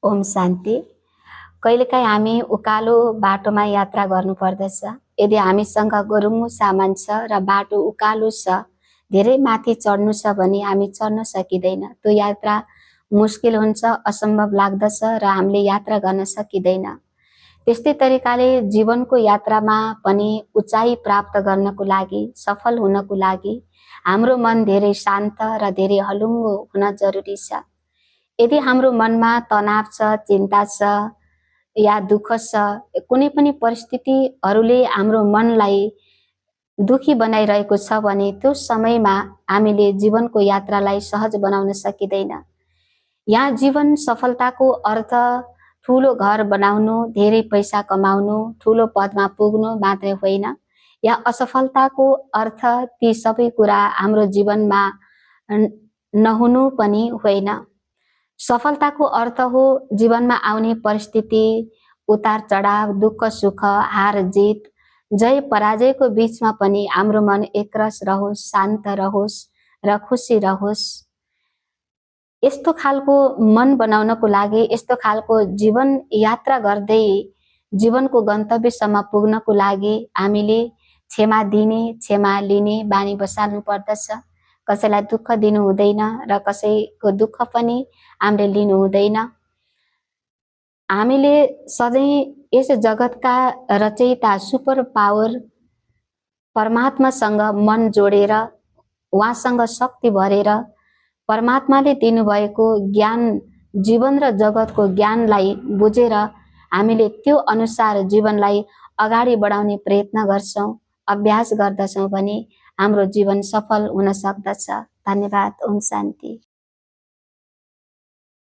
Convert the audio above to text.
ओम शान्ति। कहिलेकाहीँ हामी उकालो बाटोमा यात्रा गर्नुपर्दछ। यदि हामीसँग गरुङ्गो सामान छ र बाटो उकालो छ, धेरै माथि चढ्नु छ भने हामी चढ्न सकिँदैन। त्यो यात्रा मुस्किल हुन्छ, असम्भव लाग्दछ र हामीले यात्रा गर्न सकिँदैन। त्यस्तै तरिकाले जीवनको यात्रामा पनि उचाइ प्राप्त गर्नको लागि, सफल हुनको लागि हाम्रो मन धेरै शान्त र धेरै हलुङ्गो हुन जरुरी छ। यदि हाम्रो मनमा तनाव छ, चिन्ता छ या दुःख छ, कुनै पनि परिस्थितिहरूले हाम्रो मनलाई दुखी बनाइरहेको छ भने त्यो समयमा हामीले जीवनको यात्रालाई सहज बनाउन सकिँदैन। यहाँ जीवन सफलताको अर्थ ठुलो घर बनाउनु, धेरै पैसा कमाउनु, ठुलो पदमा पुग्नु मात्रै होइन। या असफलताको अर्थ ती सबै कुरा हाम्रो जीवनमा नहुनु पनि होइन। सफलताको अर्थ हो जीवनमा आउने परिस्थिति, उतार चढाव, दुःख सुख, हार जित, जय पराजयको बीचमा पनि हाम्रो मन एकरस रहोस्, शान्त रहोस् र खुसी रहोस्। यस्तो खालको मन बनाउनको लागि, यस्तो खालको जीवन यात्रा गर्दै जीवनको गन्तव्यसम्म पुग्नको लागि हामीले क्षमा दिने, क्षमा लिने बानी बसाल्नु पर्दछ। कसैलाई दुःख दिनु हुँदैन र कसैको दुःख पनि हामीले लिनु हुँदैन। हामीले सधैँ यस जगतका रचयिता सुपर पावर परमात्मासँग मन जोडेर, उहाँसँग शक्ति भरेर, परमात्माले दिनुभएको ज्ञान, जीवन र जगतको ज्ञानलाई बुझेर हामीले त्यो अनुसार जीवनलाई अगाडि बढाउने प्रयत्न गर्छौँ, अभ्यास गर्दछौँ भने हाम्रो जीवन सफल हुन सक्दछ। धन्यवाद। ओम शान्ति।